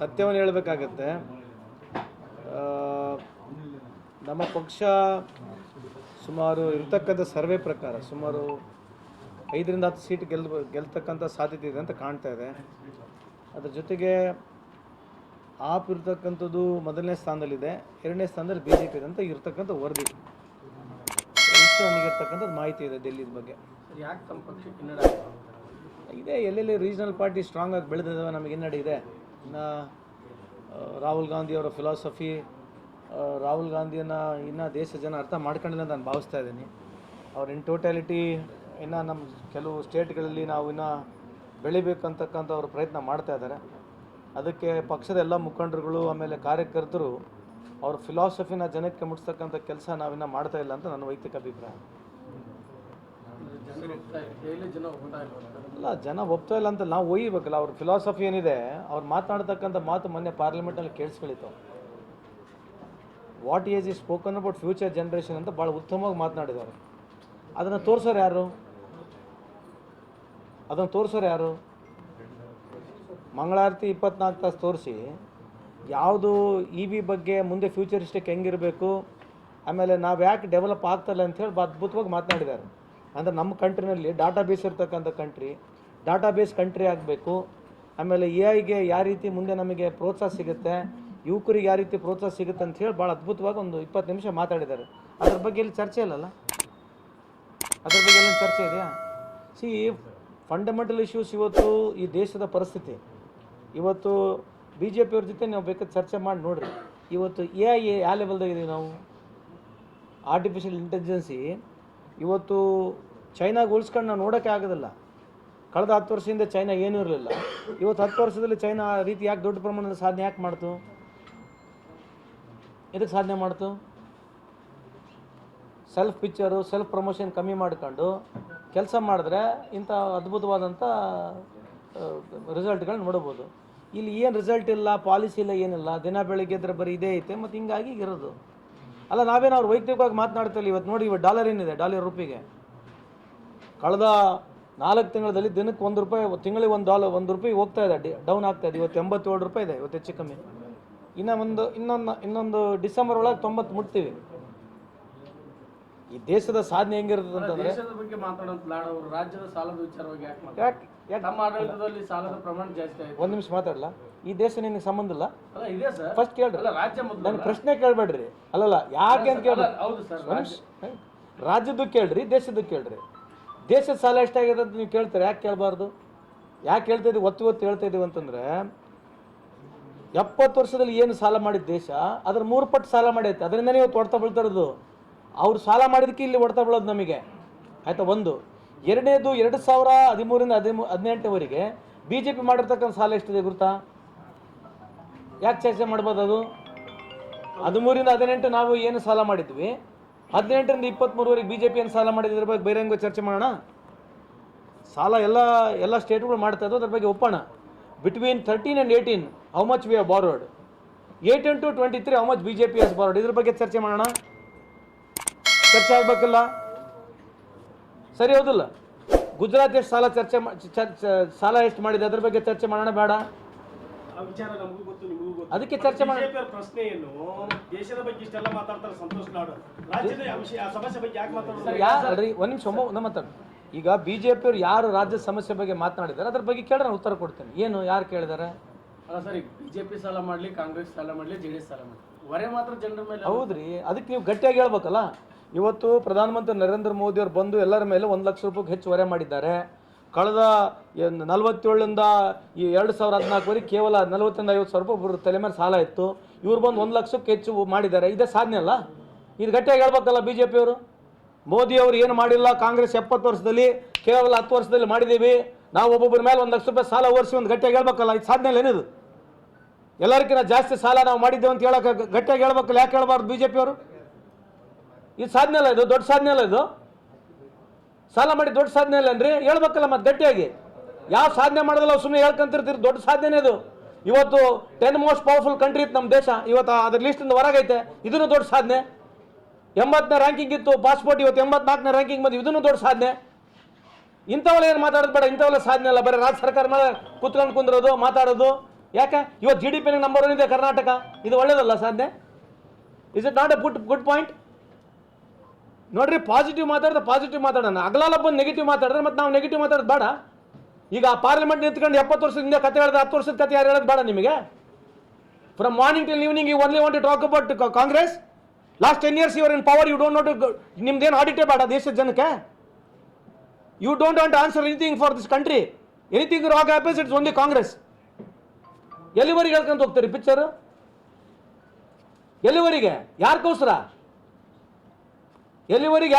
ಸತ್ಯವನ್ನು ಹೇಳಬೇಕಾಗತ್ತೆ. ನಮ್ಮ ಪಕ್ಷ ಸುಮಾರು ಇರತಕ್ಕಂಥ ಸರ್ವೆ ಪ್ರಕಾರ ಸುಮಾರು 5ರಿಂದ 10 ಸೀಟ್ ಗೆಲ್ತಕ್ಕಂಥ ಸಾಧ್ಯತೆ ಇದೆ ಅಂತ ಕಾಣ್ತಾ ಇದೆ. ಅದ್ರ ಜೊತೆಗೆ ಆಪ್ ಇರ್ತಕ್ಕಂಥದ್ದು ಮೊದಲನೇ ಸ್ಥಾನದಲ್ಲಿದೆ, 2ನೇ ಸ್ಥಾನದಲ್ಲಿ BJP ಇದೆ ಅಂತ ಇರ್ತಕ್ಕಂಥ ವರದಿ. ಇಷ್ಟು ನನಗಿರ್ತಕ್ಕಂಥದ್ದು ಮಾಹಿತಿ ಇದೆ ಡೆಲ್ಲಿ ಬಗ್ಗೆ. ಯಾಕೆ ತಮ್ಮ ಪಕ್ಷಕ್ಕೆ ಇದೆ, ಎಲ್ಲೆಲ್ಲಿ ರೀಜನಲ್ ಪಾರ್ಟಿ ಸ್ಟ್ರಾಂಗ್ ಆಗಿ ಬೆಳೆದಿದ್ದಾವೆ ನಮಗೆ ಹಿನ್ನಡೆ ಇದೆ. ಇನ್ನು ರಾಹುಲ್ ಗಾಂಧಿಯವರ ಫಿಲಾಸಫಿ, ರಾಹುಲ್ ಗಾಂಧಿಯನ್ನು ಇನ್ನೂ ದೇಶ ಜನ ಅರ್ಥ ಮಾಡ್ಕೊಂಡಿಲ್ಲ ಅಂತ ನಾನು ಭಾವಿಸ್ತಾ ಇದ್ದೀನಿ. ಅವ್ರು ಇನ್ ಟೋಟ್ಯಾಲಿಟಿ ಇನ್ನು ನಮ್ಮ ಕೆಲವು ಸ್ಟೇಟ್ಗಳಲ್ಲಿ ನಾವು ಇನ್ನೂ ಬೆಳಿಬೇಕಂತಕ್ಕಂಥ ಅವ್ರ ಪ್ರಯತ್ನ ಮಾಡ್ತಾ ಇದ್ದಾರೆ. ಅದಕ್ಕೆ ಪಕ್ಷದ ಎಲ್ಲ ಮುಖಂಡರುಗಳು ಆಮೇಲೆ ಕಾರ್ಯಕರ್ತರು ಅವ್ರ ಫಿಲಾಸಫಿನ ಜನಕ್ಕೆ ಮುಟ್ಟಿಸ್ತಕ್ಕಂಥ ಕೆಲಸ ನಾವಿನ್ನೂ ಮಾಡ್ತಾ ಇಲ್ಲ ಅಂತ ನನ್ನ ವೈಯಕ್ತಿಕ ಅಭಿಪ್ರಾಯ. ಅಲ್ಲ, ಜನ ಒಪ್ತಾ ಇಲ್ಲ ಅಂತ ನಾವು ಒಯ್ಯಬೇಕಲ್ಲ. ಅವ್ರ ಫಿಲಾಸಫಿ ಏನಿದೆ, ಅವ್ರು ಮಾತನಾಡ್ತಕ್ಕಂಥ ಮಾತು ಮೊನ್ನೆ ಪಾರ್ಲಿಮೆಂಟಲ್ಲಿ ಕೇಳಿಸ್ಕೊಳಿತು. ವಾಟ್ ಈಸ್ ಈ ಸ್ಪೋಕನ್ ಅಬೌಟ್ ಫ್ಯೂಚರ್ ಜನ್ರೇಷನ್ ಅಂತ ಭಾಳ ಉತ್ತಮವಾಗಿ ಮಾತನಾಡಿದ್ದಾರೆ. ಅದನ್ನು ತೋರಿಸೋರು ಯಾರು? ಮಂಗಳಾರತಿ 24 ತಾಸು ತೋರಿಸಿ ಯಾವುದು EV ಬಗ್ಗೆ ಮುಂದೆ ಫ್ಯೂಚರಿಸ್ಟಿಕ್ ಹೆಂಗಿರಬೇಕು, ಆಮೇಲೆ ನಾವು ಯಾಕೆ ಡೆವಲಪ್ ಆಗ್ತಾಯಿಲ್ಲ ಅಂಥೇಳಿ ಅದ್ಭುತವಾಗಿ ಮಾತನಾಡಿದ್ದಾರೆ. ಅಂದರೆ ನಮ್ಮ ಕಂಟ್ರಿನಲ್ಲಿ ಡಾಟಾಬೇಸ್ ಇರ್ತಕ್ಕಂಥ ಡಾಟಾಬೇಸ್ ಕಂಟ್ರಿ ಆಗಬೇಕು. ಆಮೇಲೆ AI ಯಾವ ರೀತಿ ಮುಂದೆ ನಮಗೆ ಪ್ರೋತ್ಸಾಹ ಸಿಗುತ್ತೆ, ಯುವಕರಿಗೆ ಯಾವ ರೀತಿ ಪ್ರೋತ್ಸಾಹ ಸಿಗುತ್ತೆ ಅಂತ ಹೇಳಿ ಭಾಳ ಅದ್ಭುತವಾಗಿ ಒಂದು 20 ನಿಮಿಷ ಮಾತಾಡಿದ್ದಾರೆ. ಅದ್ರ ಬಗ್ಗೆ ಇಲ್ಲಿ ಚರ್ಚೆ ಇಲ್ಲಲ್ಲ? ಅದ್ರ ಬಗ್ಗೆ ಎಲ್ಲ ಚರ್ಚೆ ಇದೆಯಾ? ಫಂಡಮೆಂಟಲ್ ಇಶ್ಯೂಸ್ ಇವತ್ತು ಈ ದೇಶದ ಪರಿಸ್ಥಿತಿ. ಇವತ್ತು BJP ಅವ್ರ ಜೊತೆ ನಾವು ಬೇಕಾದ್ರೆ ಚರ್ಚೆ ಮಾಡಿ ನೋಡ್ರಿ. ಇವತ್ತು AI ಯಾವ ಲೆವೆಲ್ದಾಗಿದ್ದೀವಿ ನಾವು? ಆರ್ಟಿಫಿಷಿಯಲ್ ಇಂಟೆಲಿಜೆನ್ಸಿ ಇವತ್ತು ಚೈನಾಗೆ ಹೋಲಿಸ್ಕೊಂಡು ನಾವು ನೋಡೋಕ್ಕೆ ಆಗೋದಿಲ್ಲ. ಕಳೆದ 10 ವರ್ಷದಿಂದ ಚೈನಾ ಏನೂ ಇರಲಿಲ್ಲ. ಇವತ್ತು 10 ವರ್ಷದಲ್ಲಿ ಚೈನಾ ಆ ರೀತಿ ಯಾಕೆ ದೊಡ್ಡ ಪ್ರಮಾಣದ ಸಾಧನೆ ಯಾಕೆ ಮಾಡ್ತು? ಇದಕ್ಕೆ ಸಾಧನೆ ಮಾಡ್ತು? ಸೆಲ್ಫ್ ಪಿಕ್ಚರು, ಸೆಲ್ಫ್ ಪ್ರಮೋಷನ್ ಕಮ್ಮಿ ಮಾಡ್ಕೊಂಡು ಕೆಲಸ ಮಾಡಿದ್ರೆ ಇಂಥ ಅದ್ಭುತವಾದಂಥ ರಿಸಲ್ಟ್ಗಳನ್ನ ನೋಡ್ಬೋದು. ಇಲ್ಲಿ ಏನು ರಿಸಲ್ಟ್ ಇಲ್ಲ, ಪಾಲಿಸಿ ಇಲ್ಲ, ಏನಿಲ್ಲ. ದಿನ ಬೆಳಿಗ್ಗೆ ಇದ್ರೆ ಬರೀ ಇದೇ ಐತೆ. ಮತ್ತು ಹಿಂಗಾಗಿ ಇರೋದು ಅಲ್ಲ. ನಾವೇನು ಅವ್ರು ವೈಯಕ್ತಿಕವಾಗಿ ಮಾತನಾಡ್ತಿಲ್ಲ. ಇವತ್ತು ನೋಡಿ, ಇವತ್ತು ಡಾಲರ್ ಏನಿದೆ, ಡಾಲರ್ ರೂಪಿಗೆ ಕಳೆದ 4 ತಿಂಗಳಲ್ಲಿ ದಿನಕ್ಕೆ $1, ತಿಂಗಳಿಗೆ $1 ಹೋಗ್ತಾ ಇದೆ, ಡೌನ್ ಆಗ್ತಾ ಇದೆ. ಇವತ್ತು $87 ಇದೆ, ಇವತ್ತು ಹೆಚ್ಚು ಕಮ್ಮಿ. ಇನ್ನೊಂದು ಡಿಸೆಂಬರ್ ಒಳಗೆ 90 ಮುಟ್ತೀವಿ. ಈ ದೇಶದ ಸಾಧನೆ ಹೆಂಗಿರ್ತದೆ ಅಂತಂದ್ರೆ, ದೇಶದ ಬಗ್ಗೆ ಮಾತಾಡೋದು ಅವರು ರಾಜ್ಯದ ಸಾಲದ ವಿಚಾರವಾಗಿ ಯಾಕೆ ನಮ್ಮ ಆಡಳಿತದಲ್ಲಿ ಸಾಲದ ಪ್ರಮಾಣ ಜಾಸ್ತಿ ಆಗಿದೆ. ಒಂದು ನಿಮಿಷ ಮಾತಾಡಲ್ಲ? ಈ ದೇಶ ನಿನಗೆ ಸಂಬಂಧ ಇಲ್ಲ? ಇದೆ ಸರ್. ಫಸ್ಟ್ ಕೇಳ್ರಿ, ರಾಜ್ಯ ಮೊದಲು. ನನ್ನ ಪ್ರಶ್ನೆ ಕೇಳಬೇಡ್ರಿ. ಅಲ್ಲಲ್ಲ, ಯಾಕೆ ಅಂತ ಕೇಳ್ರಿ. ಹೌದು ಸರ್, ರಾಜ್ಯದ್ದು ಕೇಳ್ರಿ, ದೇಶದ್ದು ಕೇಳ್ರಿ. ದೇಶದ ಸಾಲ ಎಷ್ಟಾಗಿದೆ ಅಂತ ನೀವು ಕೇಳ್ತಾರೆ, ಯಾಕೆ ಕೇಳಬಾರ್ದು? ಯಾಕೆ ಹೇಳ್ತಾ ಇದ್ದೀವಿ, ಒತ್ತು ಹೇಳ್ತಾ ಇದ್ದೀವಿ ಅಂತಂದ್ರೆ, 70 ವರ್ಷದಲ್ಲಿ ಏನು ಸಾಲ ಮಾಡಿದ ದೇಶ ಅದ್ರ 3 ಪಟ್ಟು ಸಾಲ ಮಾಡೈತೆ. ಅದರಿಂದನೇ ಇವತ್ತು ಹೊಡ್ತಾ ಬೀಳ್ತಾ ಇರೋದು. ಅವ್ರು ಸಾಲ ಮಾಡಿದಕ್ಕೆ ಇಲ್ಲಿ ಹೊಡ್ತಾ ಬೀಳೋದು ನಮಗೆ, ಆಯಿತಾ? ಒಂದು. ಎರಡನೇದು, 2013ರಿಂದ 2018ವರೆಗೆ BJP ಮಾಡಿರ್ತಕ್ಕಂಥ ಸಾಲ ಎಷ್ಟಿದೆ ಗುರುತಾ? ಯಾಕೆ ಚರ್ಚೆ ಮಾಡ್ಬೋದು? ಅದು 13ರಿಂದ 18 ನಾವು ಏನು ಸಾಲ ಮಾಡಿದ್ವಿ, 18ರಿಂದ 23ವರೆಗೆ BJP ಏನು ಸಾಲ ಮಾಡಿದ್ರ ಬಗ್ಗೆ ಬಹಿರಂಗ ಚರ್ಚೆ ಮಾಡೋಣ. ಸಾಲ ಎಲ್ಲ ಸ್ಟೇಟ್ಗಳು ಮಾಡ್ತಾ ಇದ್ದೋ, ಅದ್ರ ಬಗ್ಗೆ ಒಪ್ಪೋಣ. Between 13 and 18 how much we have borrowed, 18 to 23 how much BJP has borrowed. ಇದ್ರ ಬಗ್ಗೆ ಚರ್ಚೆ ಮಾಡೋಣ. ಚರ್ಚೆ ಆಗ್ಬೇಕಲ್ಲ? ಸರಿ ಹೌದಿಲ್ಲ? ಗುಜರಾತ್ ಎಷ್ಟು ಸಾಲ ಎಷ್ಟು ಮಾಡಿದೆ, ಅದ್ರ ಬಗ್ಗೆ ಚರ್ಚೆ ಮಾಡೋಣ ಬೇಡ? ಅದಕ್ಕೆ ಚರ್ಚೆ ಮಾಡೋಣ. ಪ್ರಶ್ನೆ ಏನು, ದೇಶದ ಬಗ್ಗೆ ಇಷ್ಟೆಲ್ಲ ಮಾತಾಡ್ತಾರೆ ಸಂತೋಷ್ ಲಾಡು, ರಾಜ್ಯದ ಸಮಸ್ಯೆ ಬಗ್ಗೆ ಯಾಕೆ ಮಾತಾಡ್ತಾರೆ? ಯಾರು ಒಂದು ನಿಮಿಷ ಮಾತಾಡ. ಈಗ BJP ಅವ್ರು ಯಾರು ರಾಜ್ಯದ ಸಮಸ್ಯೆ ಬಗ್ಗೆ ಮಾತನಾಡಿದ್ದಾರೆ ಅದ್ರ ಬಗ್ಗೆ ಕೇಳಿದ್ರೆ ನಾನು ಉತ್ತರ ಕೊಡ್ತೇನೆ. ಏನು, ಯಾರು ಕೇಳಿದಾರೆ? ಅಲ್ಲ ಸರ್, BJP ಸಾಲ ಮಾಡಲಿ, ಕಾಂಗ್ರೆಸ್ ಸಾಲ ಮಾಡಲಿ, JDS ಸಾಲ ಮಾಡಲಿ, ಹೊರೆ ಮಾತ್ರ ಜನರ ಮೇಲೆ. ಹೌದ್ರಿ, ಅದಕ್ಕೆ ನೀವು ಗಟ್ಟಿಯಾಗಿ ಹೇಳ್ಬೇಕಲ್ಲ. ಇವತ್ತು ಪ್ರಧಾನಮಂತ್ರಿ ನರೇಂದ್ರ ಮೋದಿ ಅವರು ಬಂದು ಎಲ್ಲರ ಮೇಲೆ $1 ಲಕ್ಷ ಹೆಚ್ಚು ಹೊರೆ ಮಾಡಿದ್ದಾರೆ. ಕಳೆದ 47ರಿಂದ ಈ 2014ವರೆಗೆ ಕೇವಲ 40ರಿಂದ 50 ಸಾವಿರ ರೂಪಾಯಿ ತಲೆ ಮೇಲೆ ಸಾಲ ಇತ್ತು. ಇವ್ರು ಬಂದು $1 ಲಕ್ಷಕ್ಕೆ ಹೆಚ್ಚು ಮಾಡಿದ್ದಾರೆ. ಇದೇ ಸಾಧನೆ ಅಲ್ಲ? ಇದು ಗಟ್ಟಿಯಾಗಿ ಹೇಳ್ಬೇಕಲ್ಲ BJP ಅವರು. ಮೋದಿ ಅವರು ಏನು ಮಾಡಿಲ್ಲ, ಕಾಂಗ್ರೆಸ್ 70 ವರ್ಷದಲ್ಲಿ ಕೇವಲ 10 ವರ್ಷದಲ್ಲಿ ಮಾಡಿದ್ದೀವಿ. ನಾವು ಒಬ್ಬೊಬ್ಬರ ಮೇಲೆ $1 ಲಕ್ಷ ಸಾಲ ಓರಿಸಿ ಒಂದು ಗಟ್ಟಿಯಾಗಿ ಹೇಳ್ಬೇಕಲ್ಲ. ಇದು ಸಾಧನೆ ಅಲ್ಲ ಏನಿದು? ಎಲ್ಲರಿಗಿಂತ ಜಾಸ್ತಿ ಸಾಲ ನಾವು ಮಾಡಿದ್ದೇವೆ ಅಂತ ಹೇಳಕ್ಕೆ ಗಟ್ಟಿಯಾಗಿ ಹೇಳ್ಬೇಕಲ್ಲ. ಯಾಕೆ ಹೇಳ್ಬಾರ್ದು BJP ಅವರು? ಇದು ಸಾಧನೆ ಅಲ್ಲ? ಇದು ದೊಡ್ಡ ಸಾಧನೆ ಅಲ್ಲ? ಇದು ಸಾಲ ಮಾಡಿ ದೊಡ್ಡ ಸಾಧನೆ ಅಲ್ಲನ್ರಿ? ಹೇಳ್ಬೇಕಲ್ಲ ಮತ್ತೆ ಗಟ್ಟಿಯಾಗಿ. ಯಾವ ಸಾಧನೆ ಮಾಡೋದಲ್ಲ ಸುಮ್ಮನೆ ಹೇಳ್ಕೊಂತಿರ್ತೀರಿ. ದೊಡ್ಡ ಸಾಧನೆ ಇದು. ಇವತ್ತು 10 ಮೋಸ್ಟ್ ಪವರ್ಫುಲ್ ಕಂಟ್ರಿ ಇತ್ತು ನಮ್ಮ ದೇಶ, ಇವತ್ತು ಅದ್ರ ಲಿಸ್ಟಿಂದ ಹೊರಗೈತೆ. ಇದನ್ನು ದೊಡ್ಡ ಸಾಧನೆ. 80ನೇ ರ್ಯಾಂಕಿಂಗ್ ಇತ್ತು ಪಾಸ್ಪೋರ್ಟ್, ಇವತ್ತು 84ನೇ ರ್ಯಾಂಕಿಂಗ್ ಬಂದು, ಇದನ್ನು ದೊಡ್ಡ ಸಾಧನೆ. ಇಂಥವೆಲ್ಲ ಏನು ಮಾತಾಡೋದು ಬೇಡ. ಇಂಥವೆಲ್ಲ ಸಾಧನೆ ಅಲ್ಲ. ಬರೀ ರಾಜ್ಯ ಸರ್ಕಾರ ಮೇಲೆ ಕುತ್ಕೊಂಡು ಕುಂದ್ರೋದು, ಮಾತಾಡೋದು. ಯಾಕೆ ಇವತ್ತು GDP ನಂಬರ್ 1 ಇದೆ ಕರ್ನಾಟಕ, ಇದು ಒಳ್ಳೇದಲ್ಲ ಸಾಧನೆ? Is it not a good point? ನೋಡ್ರಿ, ಪಾಸಿಟಿವ್ ಮಾತಾಡೋಣ. ಅಗಲಾಲ ಬಂದು ನೆಗೆಟಿವ್ ಮಾತಾಡಿದ್ರೆ ಮತ್ತೆ ನಾವು ನೆಗೆಟಿವ್ ಮಾತಾಡೋದು ಬೇಡ. ಈಗ ಪಾರ್ಲಿಮೆಂಟ್ ನಿಂತ್ಕೊಂಡು 70 ವರ್ಷದಿಂದ ಕತೆ ಹೇಳಿದ್ರೆ 10 ವರ್ಷದ ಕತೆ ಯಾರು ಹೇಳೋದು ಬೇಡ ನಿಮಗೆ? From morning till evening you only want to talk about Congress. Last 10 years you are in power, you don't know to, ನಿಮ್ದೇನು ಆಡಿಟೇ ಬೇಡ ದೇಶದ ಜನಕ್ಕೆ. You don't want answer anything for this country. Anything wrong happens, it's only Congress. ಎಲ್ಲಿವರೆಗೆ ಹೇಳ್ಕೊಂತ ಹೋಗ್ತೀರಿ picture? ಎಲ್ಲಿವರೆಗೆ? ಯಾರಿಗೋಸ್ಕರ? ಎಲ್ಲಿವರೆಗೆ?